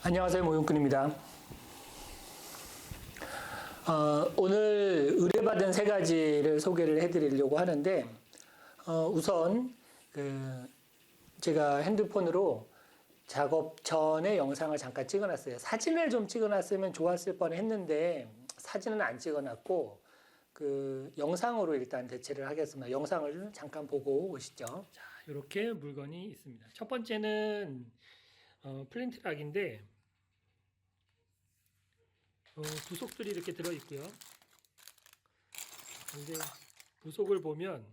안녕하세요. 모용꾼입니다. 오늘 의뢰받은 세 가지를 소개를 해드리려고 하는데, 우선 제가 핸드폰으로 작업 전에 영상을 잠깐 찍어놨어요. 사진을 좀 찍어놨으면 좋았을 뻔했는데 사진은 안 찍어놨고 영상으로 일단 대체를 하겠습니다. 영상을 잠깐 보고 오시죠. 자, 이렇게 물건이 있습니다. 첫 번째는 플린트락인데 부속들이 이렇게 들어있고요. 근데 부속을 보면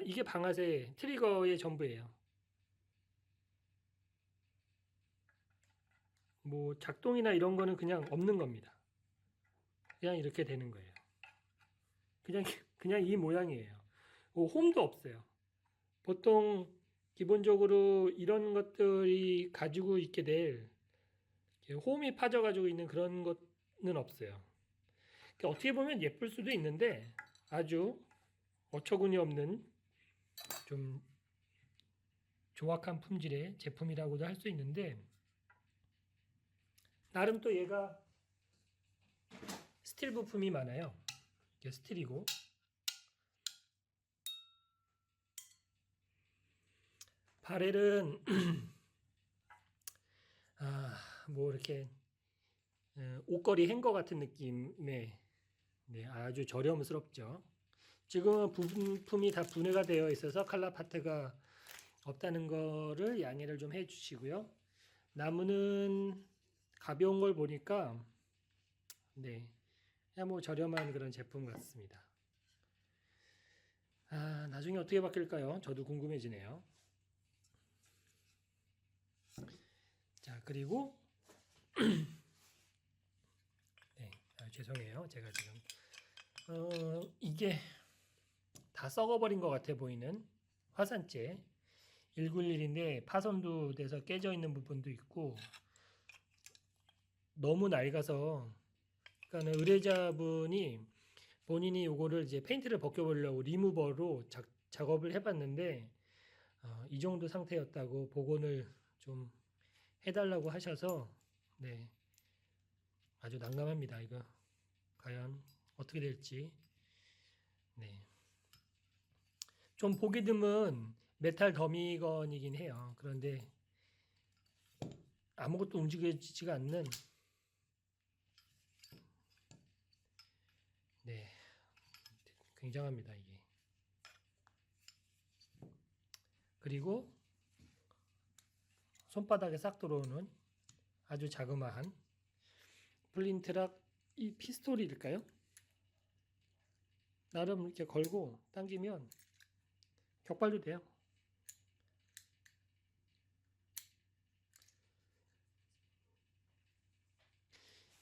이게 방아쇠 트리거의 전부예요. 뭐 작동이나 이런 거는 그냥 없는 겁니다. 그냥 이렇게 되는 거예요. 그냥 이 모양이에요. 홈도 없어요. 보통 기본적으로 이런 것들이 가지고 있게 될 홈이 파져가지고 있는 그런 것은 없어요. 그러니까 어떻게 보면 예쁠 수도 있는데 아주 어처구니 없는 좀 조악한 품질의 제품이라고도 할 수 있는데, 나름 또 얘가 스틸 부품이 많아요. 이게 스틸이고, 바렐은 뭐 이렇게 옷걸이 행거 같은 느낌의 아주 저렴스럽죠. 지금은 부품이 다 분해가 되어 있어서 칼라 파트가 없다는 거를 양해를 좀 해 주시고요. 나무는 가벼운 걸 보니까 그냥 뭐 저렴한 그런 제품 같습니다. 나중에 어떻게 바뀔까요? 저도 궁금해지네요. 자, 그리고 죄송해요. 제가 지금 이게 다 썩어버린 것 같아 보이는 화산재 191인데 파손도 돼서 깨져 있는 부분도 있고, 너무 낡아서, 그러니까 의뢰자분이 본인이 요거를 이제 페인트를 벗겨보려고 리무버로 작업을 해봤는데 이 정도 상태였다고 복원을 좀 해달라고 하셔서 아주 난감합니다. 이거 과연 어떻게 될지. 좀 보기 드문 메탈 더미건이긴 해요. 그런데 아무것도 움직여지지가 않는 굉장합니다, 이게. 그리고 손바닥에 싹 들어오는 아주 자그마한 플린트락, 이 피스톨일까요? 나름 이렇게 걸고 당기면 격발도 돼요.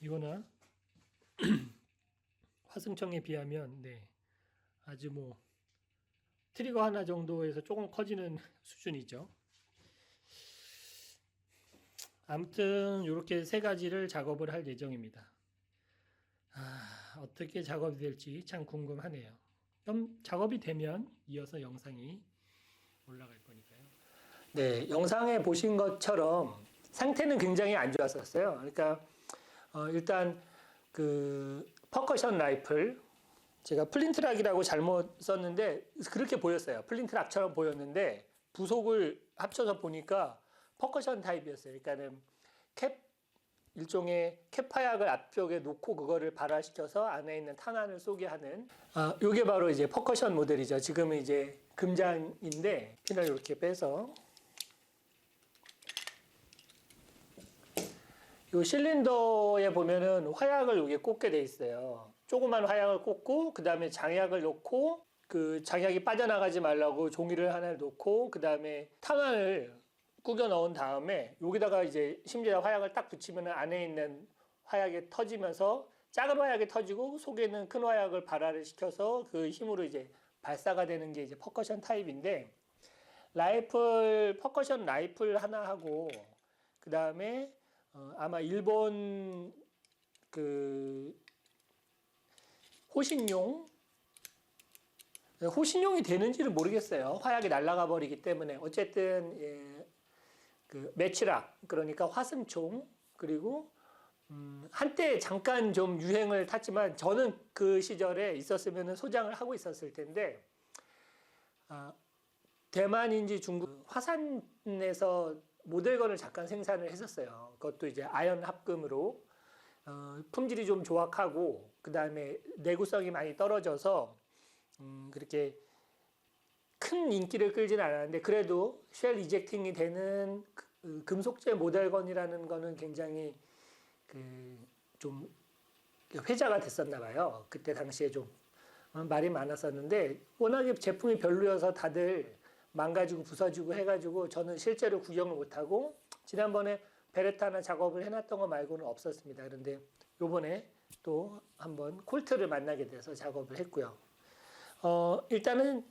이거나 화승청에 비하면 아주 뭐 트리거 하나 정도에서 조금 커지는 수준이죠. 아무튼 이렇게 세 가지를 작업을 할 예정입니다. 어떻게 작업이 될지 참 궁금하네요. 그럼 작업이 되면 이어서 영상이 올라갈 거니까요. 네, 영상에 보신 것처럼 상태는 굉장히 안 좋았었어요. 그러니까 일단 퍼커션 라이플, 제가 플린트락이라고 잘못 썼는데 그렇게 보였어요. 플린트락처럼 보였는데 부속을 합쳐서 보니까 퍼커션 타입이었어요. 그러니까는 일종의 캡화약을 앞쪽에 놓고 그거를 발화시켜서 안에 있는 탄환을 쏘게 하는, 요게 바로 이제 퍼커션 모델이죠. 지금은 이제 금장인데 핀을 이렇게 빼서 요 실린더에 보면은 화약을 여기에 꽂게 돼 있어요. 조그만 화약을 꽂고 그 다음에 장약을 놓고 그 장약이 빠져나가지 말라고 종이를 하나를 놓고 그 다음에 탄환을 꾸겨 넣은 다음에 여기다가 이제 심지어 화약을 딱 붙이면 안에 있는 화약이 터지면서 작은 화약이 터지고 속에 있는 큰 화약을 발화를 시켜서 그 힘으로 이제 발사가 되는 게 이제 퍼커션 타입인데, 퍼커션 라이플 하나 하고 그 다음에 아마 일본 호신용이 되는지를 모르겠어요. 화약이 날아가 버리기 때문에. 어쨌든 그 매치락, 그러니까 화승총, 그리고 한때 잠깐 좀 유행을 탔지만 저는 그 시절에 있었으면 소장을 하고 있었을 텐데, 대만인지 중국 화산에서 모델건을 잠깐 생산을 했었어요. 그것도 이제 아연 합금으로 품질이 좀 조악하고 그 다음에 내구성이 많이 떨어져서 그렇게 큰 인기를 끌지는 않았는데, 그래도 쉘 이젝팅이 되는 금속재 모델건이라는 거는 굉장히 좀 회자가 됐었나 봐요. 그때 당시에 좀 말이 많았었는데, 워낙에 제품이 별로여서 다들 망가지고 부서지고 해가지고 저는 실제로 구경을 못하고 지난번에 베레타나 작업을 해놨던 거 말고는 없었습니다. 그런데 요번에 또 한번 콜트를 만나게 돼서 작업을 했고요. 일단은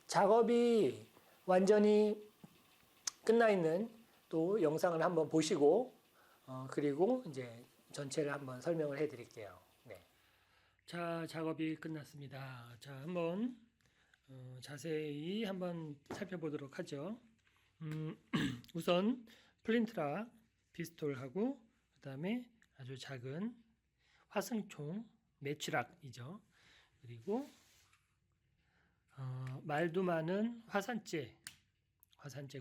작업이 완전히 끝나 있는 또 영상을 한번 보시고 그리고 이제 전체를 한번 설명을 해 드릴게요. 네. 자, 작업이 끝났습니다. 자, 한번 자세히 한번 살펴보도록 하죠. 우선 플린트락 피스톨하고 그 다음에 아주 작은 화승총 매치락이죠. 그리고 말도 많은 화산재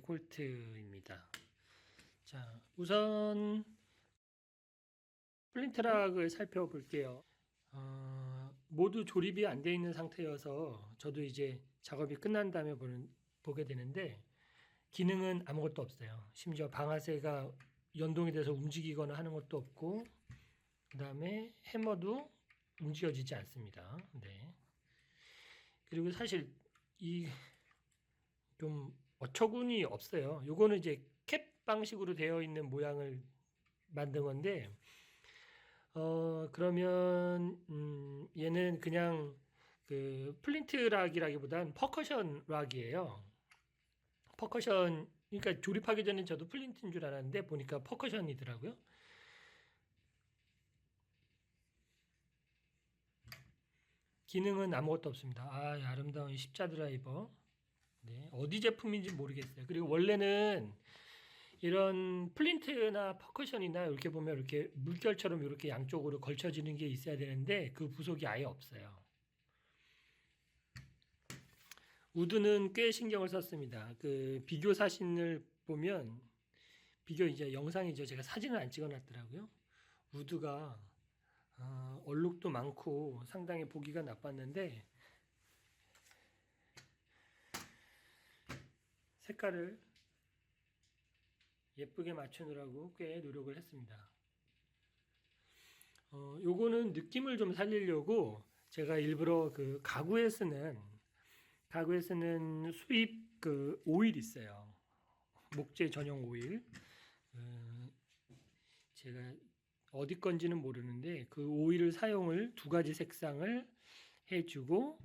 콜트입니다. 자, 우선 플린트락을 살펴볼게요. 모두 조립이 안 되어 있는 상태여서 저도 이제 작업이 끝난 다음에 보게 되는데, 기능은 아무것도 없어요. 심지어 방아쇠가 연동이 돼서 움직이거나 하는 것도 없고, 그 다음에 해머도 움직여지지 않습니다. 네. 그리고 사실 이 좀 어처구니 없어요. 요거는 이제 캡 방식으로 되어 있는 모양을 만든 건데, 그러면 얘는 그냥 그 플린트 락이라기보단 퍼커션 락이에요. 퍼커션, 그러니까 조립하기 전에 저도 플린트인 줄 알았는데 보니까 퍼커션이더라고요. 기능은 아무것도 없습니다. 아름다운 십자 드라이버. 네, 어디 제품인지 모르겠어요. 그리고 원래는 이런 플린트나 퍼커션이나 이렇게 보면 이렇게 물결처럼 이렇게 양쪽으로 걸쳐지는 게 있어야 되는데 그 부속이 아예 없어요. 우드는 꽤 신경을 썼습니다. 그 비교 사진을 보면, 비교 이제 영상이죠. 제가 사진을 안 찍어놨더라고요. 우드가 얼룩도 많고 상당히 보기가 나빴는데, 색깔을 예쁘게 맞추느라고 꽤 노력을 했습니다. 요거는 느낌을 좀 살리려고 제가 일부러 그 가구에 쓰는 수입 그 오일 있어요. 목재 전용 오일. 제가 어디 건지는 모르는데 그 오일을 사용을 두 가지 색상을 해주고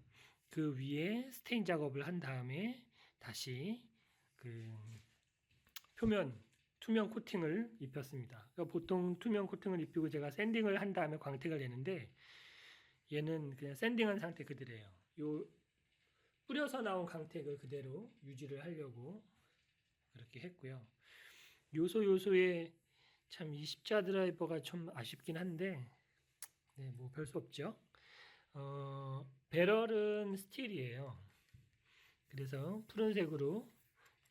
그 위에 스테인 작업을 한 다음에 다시 그 표면 투명 코팅을 입혔습니다. 그러니까 보통 투명 코팅을 입히고 제가 샌딩을 한 다음에 광택을 내는데, 얘는 그냥 샌딩한 상태 그대로예요. 요 뿌려서 나온 광택을 그대로 유지를 하려고 그렇게 했고요. 요소에 참 이 십자 드라이버가 좀 아쉽긴 한데, 네, 뭐 별 수 없죠. 배럴은 스틸이에요. 그래서 푸른색으로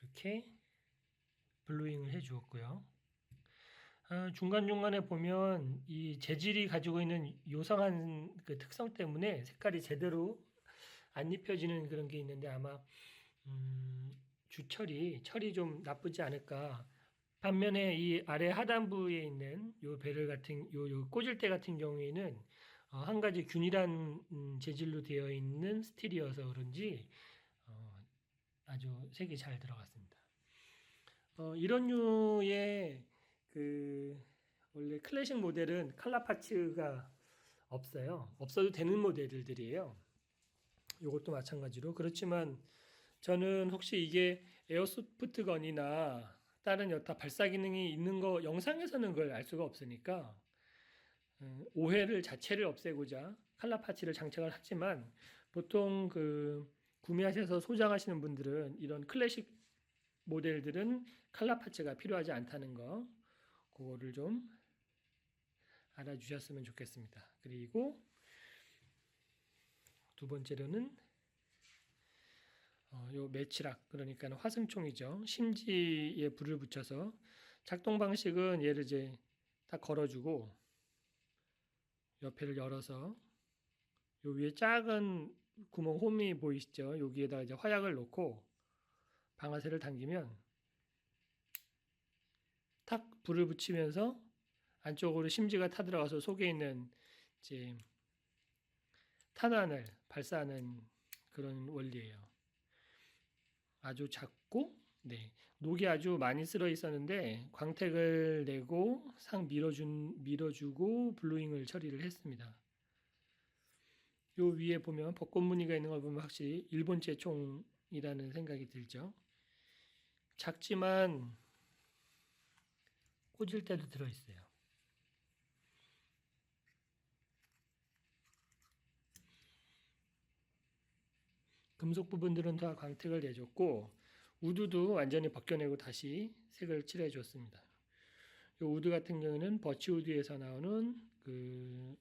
이렇게 블루잉을 해 주었고요. 중간중간에 보면 이 재질이 가지고 있는 요상한 그 특성 때문에 색깔이 제대로 안 입혀지는 그런 게 있는데, 아마 철이 좀 나쁘지 않을까. 반면에 이 아래 하단부에 있는 요 배럴 같은 요 꽂을 때 같은 경우에는 한 가지 균일한 재질로 되어 있는 스틸이어서 그런지 아주 색이 잘 들어갔습니다. 이런 류의 그 원래 클래식 모델은 칼라 파츠가 없어요. 없어도 되는 모델들이에요. 이것도 마찬가지로. 그렇지만 저는 혹시 이게 에어소프트 건이나 다른 여타 발사 기능이 있는 거 영상에서는 그걸 알 수가 없으니까 오해를 자체를 없애고자 칼라 파츠를 장착을 하지만, 보통 그 구매하셔서 소장하시는 분들은 이런 클래식 모델들은 칼라 파츠가 필요하지 않다는 거, 그거를 좀 알아주셨으면 좋겠습니다. 그리고 두 번째로는 요 매치락, 그러니까 화승총이죠. 심지에 불을 붙여서 작동 방식은 얘를 이제 딱 걸어주고 옆에를 열어서 요 위에 작은 구멍 홈이 보이시죠? 여기에다 이제 화약을 놓고 방아쇠를 당기면 탁 불을 붙이면서 안쪽으로 심지가 타들어가서 속에 있는 이제 탄환을 발사하는 그런 원리예요. 아주 작고, 네, 녹이 아주 많이 쓸어 있었는데 광택을 내고 상 밀어주고 블루잉을 처리를 했습니다. 요 위에 보면 벚꽃 무늬가 있는 걸 보면 확실히 일본제 총이라는 생각이 들죠. 작지만 꽂을 때도 들어있어요. 금속 부분들은 다 광택을 내줬고 우드도 완전히 벗겨내고 다시 색을 칠해 줬습니다. 이 우드 같은 경우는 버치우드에서 나오는 그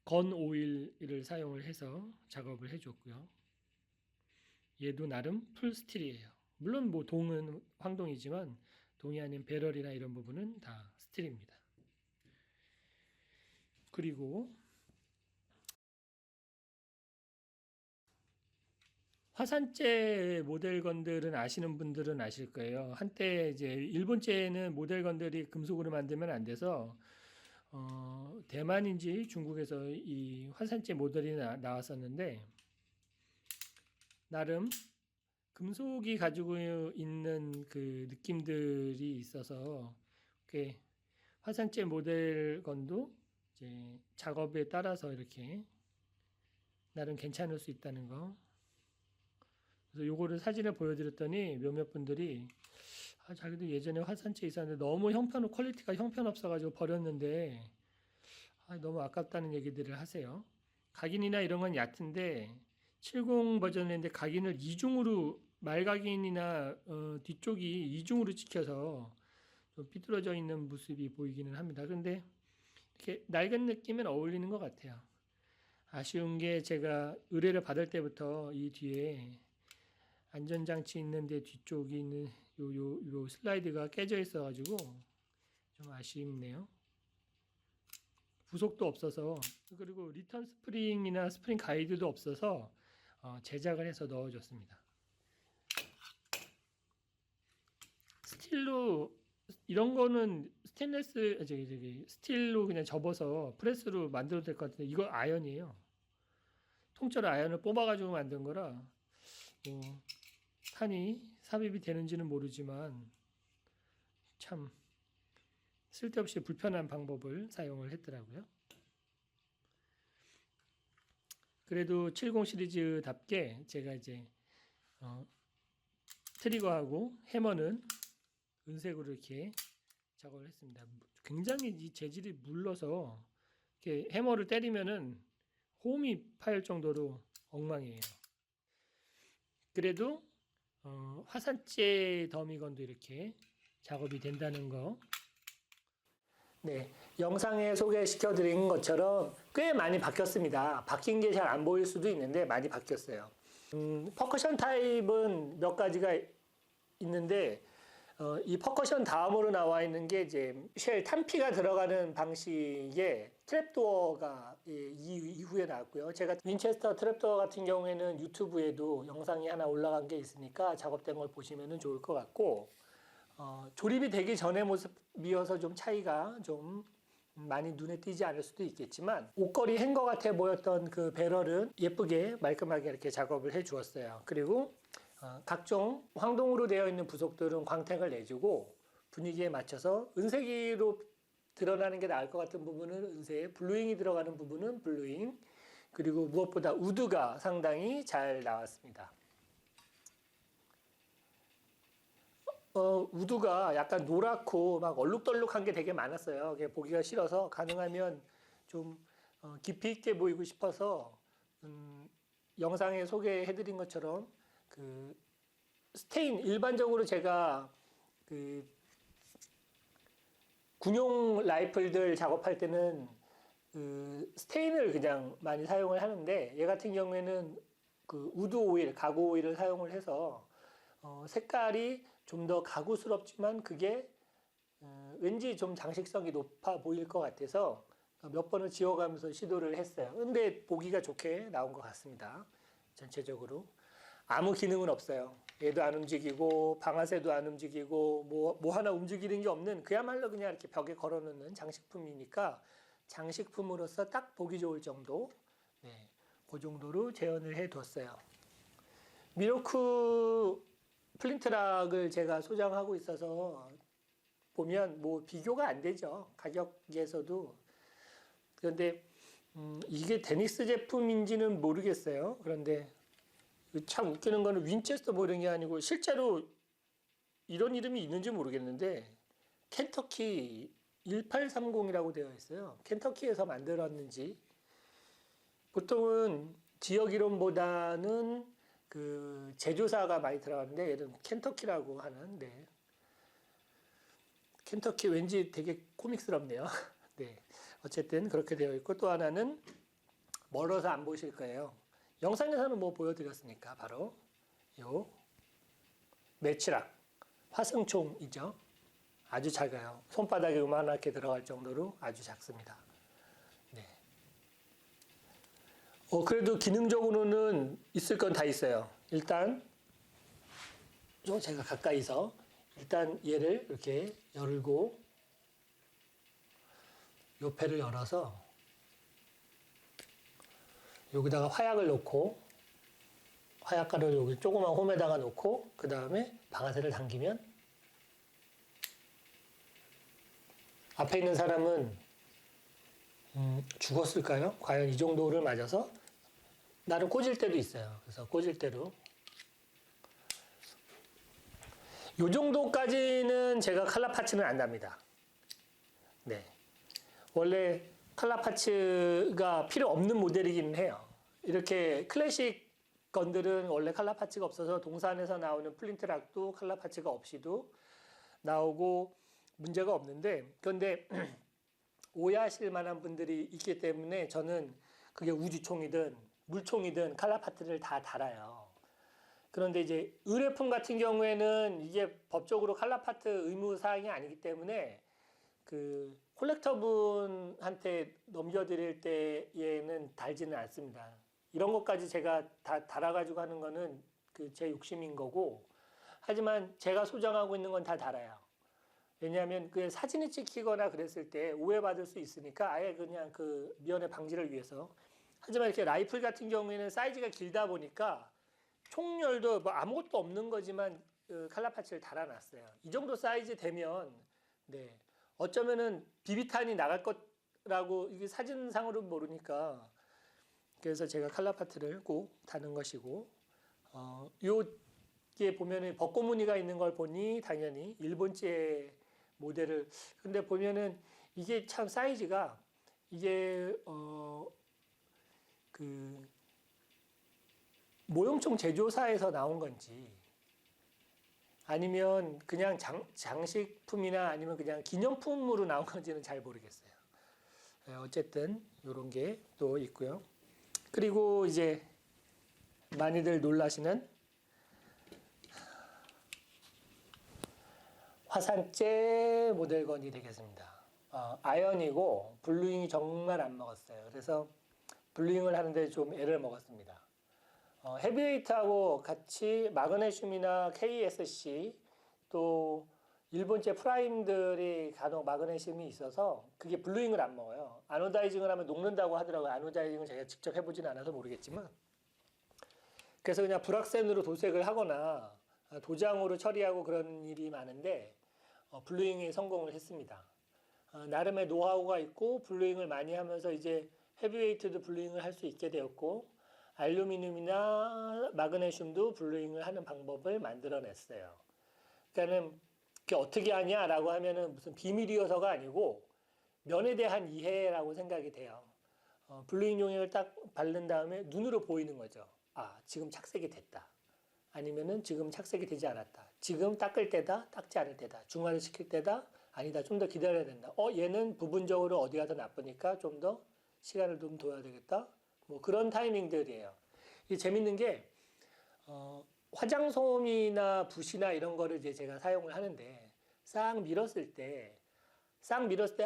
건 오일을 사용을 해서 작업을 해줬고요. 얘도 나름 풀 스틸이에요. 물론 뭐 동은 황동이지만 동이 아닌 배럴이나 이런 부분은 다 스틸입니다. 그리고 화산재 모델건들은 아시는 분들은 아실 거예요. 한때 이제 일본제는 모델건들이 금속으로 만들면 안 돼서 대만인지 중국에서 이 화산재 모델이 나왔었는데 나름 금속이 가지고 있는 그 느낌들이 있어서 화산재 모델건도 이제 작업에 따라서 이렇게 나름 괜찮을 수 있다는 거. 그래서 요거를 사진을 보여드렸더니 몇몇 분들이 자기도 예전에 화산재 있었는데 너무 퀄리티가 형편없어가지고 버렸는데 너무 아깝다는 얘기들을 하세요. 각인이나 이런 건 얕은데 70 버전인데 각인을 이중으로 말각인이나 뒤쪽이 이중으로 찍혀서 좀 삐뚤어져 있는 모습이 보이기는 합니다. 그런데 이렇게 낡은 느낌은 어울리는 것 같아요. 아쉬운 게 제가 의뢰를 받을 때부터 이 뒤에 안전장치 있는데 뒤쪽이 있는 요 슬라이드가 깨져 있어가지고 좀 아쉽네요. 부속도 없어서 그리고 리턴 스프링이나 스프링 가이드도 없어서 제작을 해서 넣어줬습니다. 스틸로 이런 거는 스테인레스 스틸로 그냥 접어서 프레스로 만들어도 될 것 같은데 이거 아연이에요. 통째로 아연을 뽑아가지고 만든 거라 탄이 삽입이 되는지는 모르지만 참 쓸데없이 불편한 방법을 사용을 했더라고요. 그래도 70 시리즈답게 제가 이제 트리거하고 해머는 은색으로 이렇게 작업을 했습니다. 굉장히 이 재질이 물러서 이렇게 해머를 때리면은 홈이 파일 정도로 엉망이에요. 그래도 화산재 더미건도 이렇게 작업이 된다는 거. 네, 영상에 소개시켜 드린 것처럼 꽤 많이 바뀌었습니다. 바뀐 게 잘 안 보일 수도 있는데 많이 바뀌었어요. 퍼커션 타입은 몇 가지가 있는데 이 퍼커션 다음으로 나와 있는 게 이제 쉘 탄피가 들어가는 방식의 트랩도어가 이후에 나왔고요. 제가 윈체스터 트랩도어 같은 경우에는 유튜브에도 영상이 하나 올라간 게 있으니까 작업된 걸 보시면 좋을 것 같고 조립이 되기 전의 모습이어서 좀 차이가 좀 많이 눈에 띄지 않을 수도 있겠지만 옷걸이 행거 같아 보였던 그 배럴은 예쁘게 말끔하게 이렇게 작업을 해 주었어요. 그리고 각종 황동으로 되어 있는 부속들은 광택을 내주고 분위기에 맞춰서 은색으로 드러나는 게 나을 것 같은 부분은 은색, 블루잉이 들어가는 부분은 블루잉, 그리고 무엇보다 우드가 상당히 잘 나왔습니다. 우드가 약간 노랗고 막 얼룩덜룩한 게 되게 많았어요. 그게 보기가 싫어서 가능하면 좀 깊이 있게 보이고 싶어서 영상에 소개해드린 것처럼 그 스테인 일반적으로 제가 그 군용 라이플들 작업할 때는 그 스테인을 그냥 많이 사용을 하는데 얘 같은 경우에는 그 우드 오일, 가구 오일을 사용을 해서 색깔이 좀 더 가구스럽지만 그게 왠지 좀 장식성이 높아 보일 것 같아서 몇 번을 지워가면서 시도를 했어요. 근데 보기가 좋게 나온 것 같습니다. 전체적으로. 아무 기능은 없어요. 얘도 안 움직이고 방아쇠도 안 움직이고 뭐 하나 움직이는 게 없는 그야말로 그냥 이렇게 벽에 걸어놓는 장식품이니까 장식품으로서 딱 보기 좋을 정도, 네, 그 정도로 재현을 해뒀어요. 미로크 플린트락을 제가 소장하고 있어서 보면 뭐 비교가 안 되죠. 가격에서도. 그런데 이게 데니스 제품인지는 모르겠어요. 그런데 참 웃기는 거는 윈체스터 뭐 이런 게 아니고 실제로 이런 이름이 있는지 모르겠는데 켄터키 1830이라고 되어 있어요. 켄터키에서 만들었는지. 보통은 지역 이름보다는 그 제조사가 많이 들어가는데 얘는 켄터키라고 하는, 네. 켄터키 왠지 되게 코믹스럽네요. 네. 어쨌든 그렇게 되어 있고 또 하나는 멀어서 안 보실 거예요. 영상에서는 뭐 보여드렸으니까 바로 요 매치락 화승총이죠. 아주 작아요. 손바닥에 요만하게 들어갈 정도로 아주 작습니다. 네. 그래도 기능적으로는 있을 건 다 있어요. 일단 제가 가까이서 일단 얘를 이렇게 열고 요 배를 열어서 여기다가 화약을 넣고 화약가루를 여기 조그만 홈에다가 놓고 그 다음에 방아쇠를 당기면 앞에 있는 사람은 죽었을까요? 과연 이 정도를 맞아서 나는 꽂을 때도 있어요. 그래서 꽂을 때로 요 정도까지는 제가 칼라 파츠는 안 납니다. 네. 원래 칼라 파츠가 필요 없는 모델이긴 해요. 이렇게 클래식 건들은 원래 칼라 파츠가 없어서 동산에서 나오는 플린트락도 칼라 파츠가 없이도 나오고 문제가 없는데, 그런데 오해하실 만한 분들이 있기 때문에 저는 그게 우주총이든 물총이든 칼라 파츠를 다 달아요. 그런데 이제 의뢰품 같은 경우에는 이게 법적으로 칼라 파트 의무 사항이 아니기 때문에 그 콜렉터분한테 넘겨드릴 때에는 달지는 않습니다. 이런 것까지 제가 다 달아가지고 하는 거는 그 제 욕심인 거고, 하지만 제가 소장하고 있는 건 다 달아요. 왜냐하면 그 사진이 찍히거나 그랬을 때 오해받을 수 있으니까 아예 그냥 그 미연의 방지를 위해서. 하지만 이렇게 라이플 같은 경우에는 사이즈가 길다 보니까 총열도 뭐 아무것도 없는 거지만 칼라 파츠를 달아놨어요. 이 정도 사이즈 되면, 네, 어쩌면은 비비탄이 나갈 거라고 이게 사진상으로 모르니까 그래서 제가 칼라 파츠를 꼭 다는 것이고, 요게 보면은 벚꽃 무늬가 있는 걸 보니 당연히 일본제 모델을, 근데 보면은 이게 참 사이즈가 이게 그 모형총 제조사에서 나온 건지 아니면 그냥 장식품이나 아니면 그냥 기념품으로 나온 건지는 잘 모르겠어요. 어쨌든 이런 게 또 있고요. 그리고 이제 많이들 놀라시는 화산재 모델건이 되겠습니다. 아연이고 블루잉이 정말 안 먹었어요. 그래서 블루잉을 하는데 좀 애를 먹었습니다. 헤비웨이트하고 같이 마그네슘이나 KSC 또 일본제 프라임들이 간혹 마그네슘이 있어서 그게 블루잉을 안 먹어요. 아노다이징을 하면 녹는다고 하더라고요. 아노다이징을 제가 직접 해보진 않아서 모르겠지만, 그래서 그냥 불확센으로 도색을 하거나 도장으로 처리하고 그런 일이 많은데 블루잉에 성공을 했습니다. 나름의 노하우가 있고 블루잉을 많이 하면서 이제 헤비웨이트도 블루잉을 할 수 있게 되었고 알루미늄이나 마그네슘도 블루잉을 하는 방법을 만들어냈어요. 그러니까는 그게 어떻게 하냐라고 하면은 무슨 비밀이어서가 아니고 면에 대한 이해라고 생각이 돼요. 블루잉 용액을 딱 바른 다음에 눈으로 보이는 거죠. 아, 지금 착색이 됐다. 아니면은 지금 착색이 되지 않았다. 지금 닦을 때다, 닦지 않을 때다. 중화를 시킬 때다, 아니다. 좀 더 기다려야 된다. 얘는 부분적으로 어디가 더 나쁘니까 좀 더 시간을 좀 둬야 되겠다. 뭐 그런 타이밍들이에요. 이 재밌는 게 화장솜이나 붓이나 이런 거를 이제 제가 사용을 하는데 싹 밀었을 때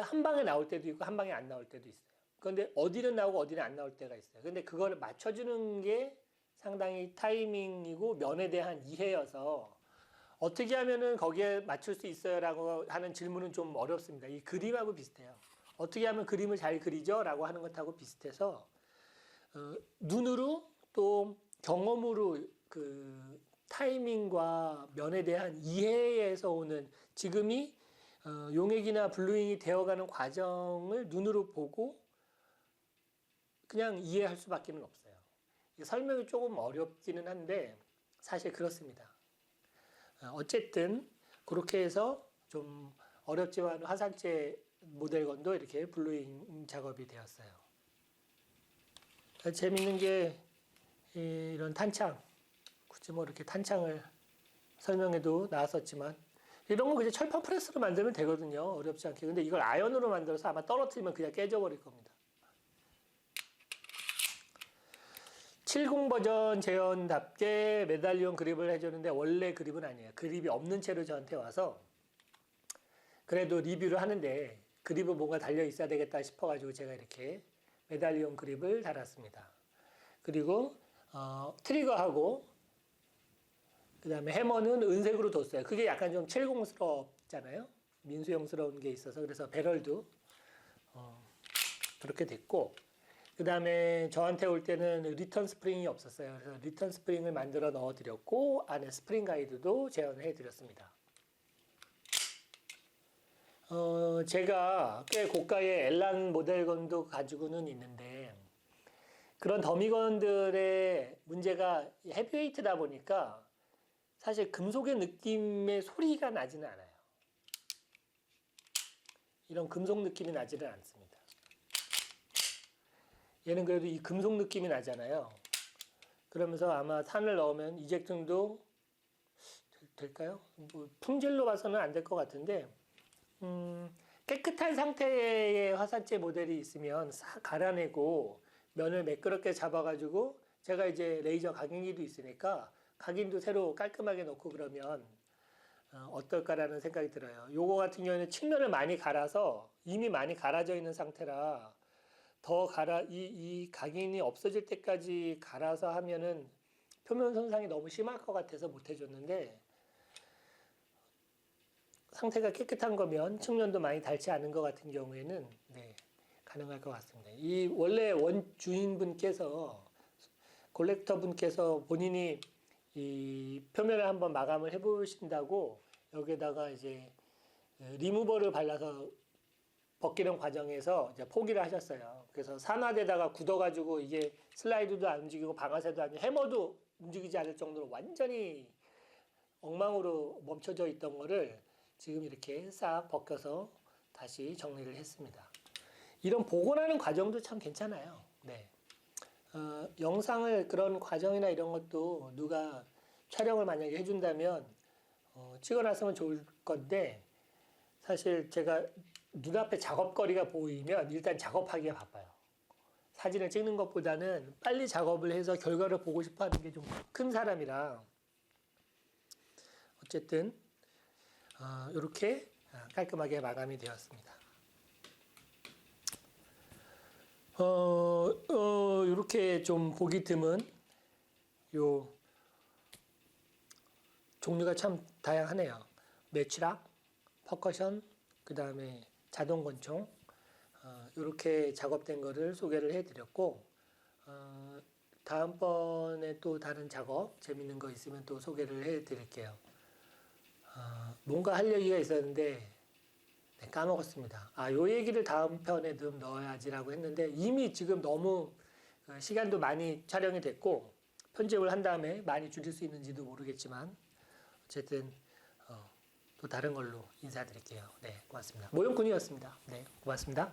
한 방에 나올 때도 있고 한 방에 안 나올 때도 있어요. 그런데 어디는 나오고 어디는 안 나올 때가 있어요. 근데 그거를 맞춰주는 게 상당히 타이밍이고 면에 대한 이해여서 어떻게 하면은 거기에 맞출 수 있어요라고 하는 질문은 좀 어렵습니다. 이 그림하고 비슷해요. 어떻게 하면 그림을 잘 그리죠?라고 하는 것하고 비슷해서 눈으로 또 경험으로 그 타이밍과 면에 대한 이해에서 오는 지금이 용액이나 블루잉이 되어가는 과정을 눈으로 보고 그냥 이해할 수밖에 없어요. 설명이 조금 어렵기는 한데 사실 그렇습니다. 어쨌든 그렇게 해서 좀 어렵지만 화살재 모델건도 이렇게 블루잉 작업이 되었어요. 재밌는 게 이런 탄창, 굳이 뭐 이렇게 탄창을 설명해도 나왔었지만 이런 거 그냥 철판 프레스로 만들면 되거든요. 어렵지 않게. 근데 이걸 아연으로 만들어서 아마 떨어뜨리면 그냥 깨져버릴 겁니다. 70 버전 재현답게 메달리온 그립을 해줬는데 원래 그립은 아니에요. 그립이 없는 채로 저한테 와서 그래도 리뷰를 하는데 그립은 뭔가 달려 있어야 되겠다 싶어가지고 제가 이렇게 메달리온 그립을 달았습니다. 그리고 트리거하고 그 다음에 해머는 은색으로 뒀어요. 그게 약간 좀 70스럽잖아요. 민수형스러운 게 있어서 그래서 배럴도 그렇게 됐고 그 다음에 저한테 올 때는 리턴 스프링이 없었어요. 그래서 리턴 스프링을 만들어 넣어드렸고 안에 스프링 가이드도 재현해 드렸습니다. 제가 꽤 고가의 엘란 모델건도 가지고는 있는데 그런 더미건들의 문제가 헤비웨이트다 보니까 사실 금속의 느낌의 소리가 나지는 않아요. 이런 금속 느낌이 나지는 않습니다. 얘는 그래도 이 금속 느낌이 나잖아요. 그러면서 아마 산을 넣으면 이젝팅도 될까요? 뭐 품질로 봐서는 안 될 것 같은데 깨끗한 상태의 화살재 모델이 있으면 싹 갈아내고 면을 매끄럽게 잡아가지고 제가 이제 레이저 각인기도 있으니까 각인도 새로 깔끔하게 넣고 그러면 어떨까라는 생각이 들어요. 요거 같은 경우에는 측면을 많이 갈아서 이미 많이 갈아져 있는 상태라 더 이 각인이 없어질 때까지 갈아서 하면은 표면 손상이 너무 심할 것 같아서 못 해줬는데 상태가 깨끗한 거면 측면도 많이 닳지 않은 것 같은 경우에는 네, 가능할 것 같습니다. 이 원래 원주인분께서 콜렉터 분께서 본인이 이 표면을 한번 마감을 해보신다고 여기에다가 이제 리무버를 발라서 벗기는 과정에서 이제 포기를 하셨어요. 그래서 산화되다가 굳어가지고 이게 슬라이드도 안 움직이고 방아쇠도 안 해머도 움직이지 않을 정도로 완전히 엉망으로 멈춰져 있던 거를 지금 이렇게 싹 벗겨서 다시 정리를 했습니다. 이런 복원하는 과정도 참 괜찮아요. 네. 영상을 그런 과정이나 이런 것도 누가 촬영을 만약에 해준다면 찍어놨으면 좋을 건데 사실 제가 눈앞에 작업거리가 보이면 일단 작업하기가 바빠요. 사진을 찍는 것보다는 빨리 작업을 해서 결과를 보고 싶어 하는 게 좀 큰 사람이라 어쨌든 이렇게 깔끔하게 마감이 되었습니다. 이렇게 좀 보기 드문 요 종류가 참 다양하네요. 매치락, 퍼커션, 그 다음에 자동 권총 이렇게 작업된 거를 소개를 해드렸고 다음번에 또 다른 작업 재밌는 거 있으면 또 소개를 해드릴게요. 뭔가 할 얘기가 있었는데 네, 까먹었습니다. 요 얘기를 다음 편에 좀 넣어야지라고 했는데 이미 지금 너무 시간도 많이 촬영이 됐고 편집을 한 다음에 많이 줄일 수 있는지도 모르겠지만 어쨌든 또 다른 걸로 인사드릴게요. 네, 고맙습니다. 모형군이었습니다. 네, 고맙습니다.